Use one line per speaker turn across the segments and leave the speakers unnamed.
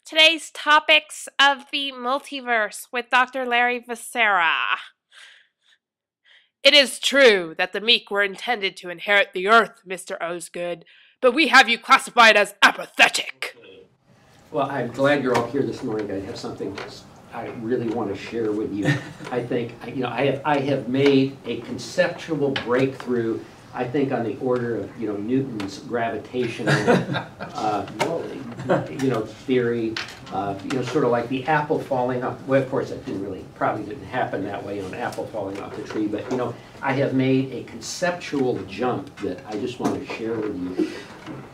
Today's topics of the multiverse with Dr. Larry Vicera. It is true that the meek were intended to inherit the earth, Mr. Osgood, but we have you classified as apathetic.
Well, I'm glad you're all here this morning. I have something I really want to share with you. I think, I have made a conceptual breakthrough, I think, on the order of, Newton's gravitational, theory, sort of like the apple falling off. Well, of course, that probably didn't happen that way, an apple falling off the tree, but, I have made a conceptual jump that I just want to share with you.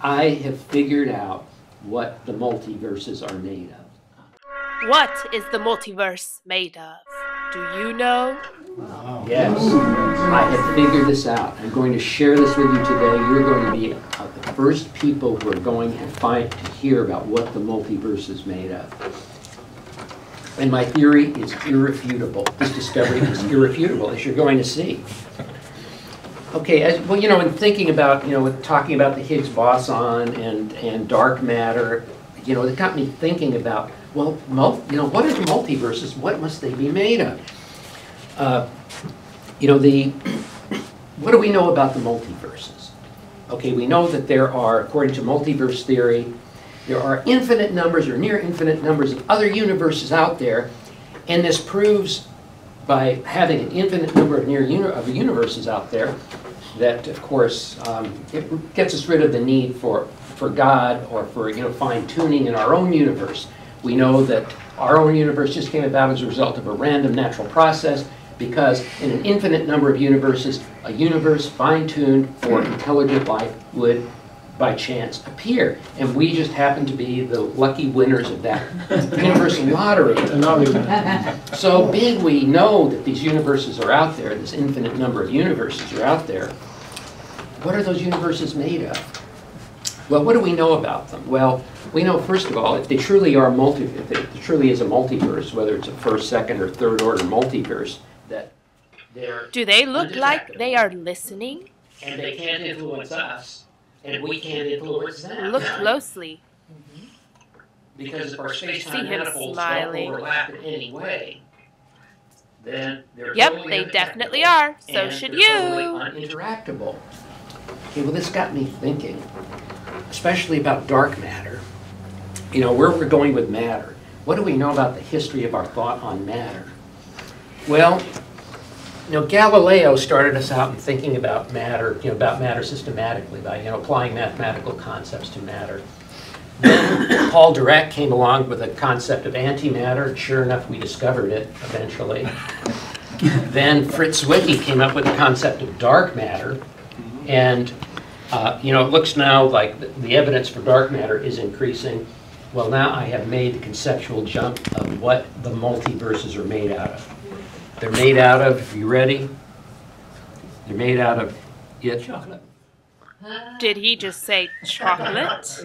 I have figured out what the multiverses are made of.
What is the multiverse made of? Do you know?
Yes, I have figured this out. I'm going to share this with you today. You're going to be the first people who are going to hear about what the multiverse is made of. And my theory is irrefutable. This discovery is irrefutable, as you're going to see. Okay, in thinking about, talking about the Higgs boson and dark matter, it got me thinking about, well, what are the multiverses? What must they be made of? What do we know about the multiverses? Okay, we know that there are, according to multiverse theory, there are infinite numbers or near infinite numbers of other universes out there, and this proves by having an infinite number of universes out there that, of course, it gets us rid of the need for God or for fine-tuning in our own universe. We know that our own universe just came about as a result of a random natural process because in an infinite number of universes, a universe fine-tuned for intelligent life would, by chance, appear. And we just happen to be the lucky winners of that universal lottery. So being we know that these universes are out there, this infinite number of universes are out there, what are those universes made of? Well, what do we know about them? Well, we know, first of all, if they truly are if it truly is a multiverse, whether it's a first, second, or third order multiverse, that they're
Do they look like they are listening?
and they can't influence us, and we can't influence them.
Look closely.
Because if our space-time
See him
manifolds
smiling.
don't overlap in any way, then they're
Yep,
totally
they definitely
undetectable,
are. So
and
should
they're totally
you.
uninteractable. Okay, well, this got me thinking, especially about dark matter. Where we're going with matter. What do we know about the history of our thought on matter? Well, Galileo started us out in thinking about matter, systematically by, applying mathematical concepts to matter. Then Paul Dirac came along with a concept of antimatter, and sure enough, we discovered it eventually. Then Fritz Zwicky came up with the concept of dark matter, and it looks now like the evidence for dark matter is increasing. Well, now I have made the conceptual jump of what the multiverses are made out of. They're made out of, you ready? They're made out of chocolate.
Did he just say chocolate?
That's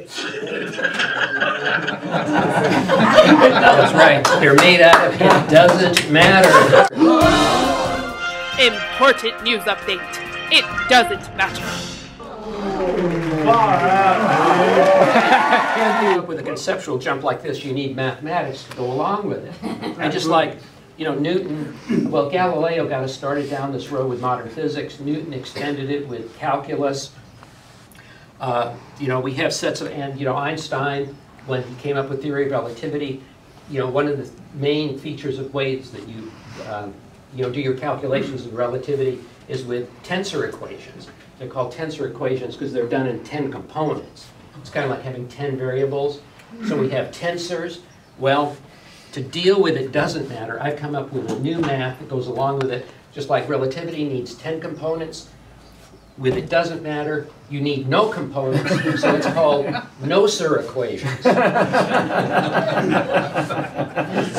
right. They're made out of it doesn't matter.
Important news update. It doesn't matter.
With a conceptual jump like this, you need mathematics to go along with it. And just like, Newton, well, Galileo got us started down this road with modern physics. Newton extended it with calculus. We have sets of, and Einstein, when he came up with theory of relativity, one of the main features of ways that you, do your calculations of relativity is with tensor equations. They're called tensor equations because they're done in 10 components. It's kind of like having 10 variables. So we have tensors. Well, to deal with it doesn't matter. I've come up with a new math that goes along with it. Just like relativity needs 10 components, with it doesn't matter, you need no components, so it's called no-sir equations.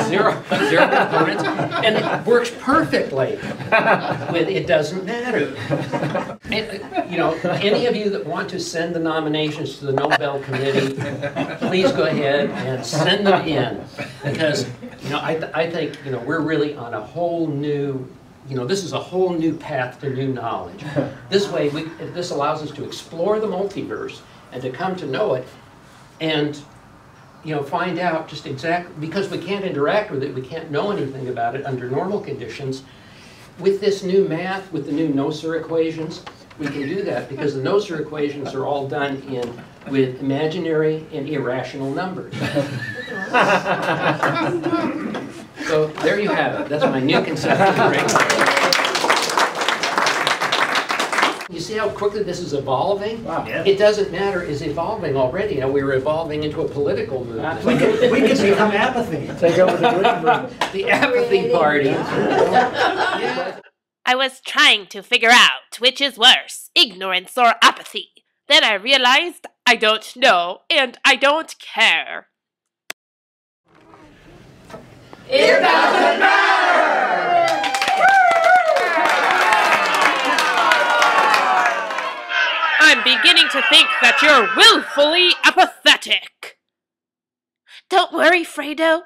zero components, and it works perfectly with it doesn't matter. And, any of you that want to send the nominations to the Nobel Committee, please go ahead and send them in, because, I think, we're really on a whole new this is a whole new path to new knowledge. This way, this allows us to explore the multiverse and to come to know it. And find out just exactly, because we can't interact with it, we can't know anything about it under normal conditions. With this new math, with the new Noether equations, we can do that because the Noether equations are all done with imaginary and irrational numbers. So there you have it. That's my new conception ring. You see how quickly this is evolving?
Wow. Yeah.
It doesn't matter, it's evolving already. We're evolving into a political movement.
We could become apathy. Take over the green movement.
The apathy party. Yeah.
I was trying to figure out which is worse, ignorance or apathy. Then I realized I don't know, and I don't care.
It doesn't matter!
I'm beginning to think that you're willfully apathetic. Don't worry, Fredo.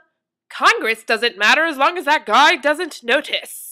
Congress doesn't matter as long as that guy doesn't notice.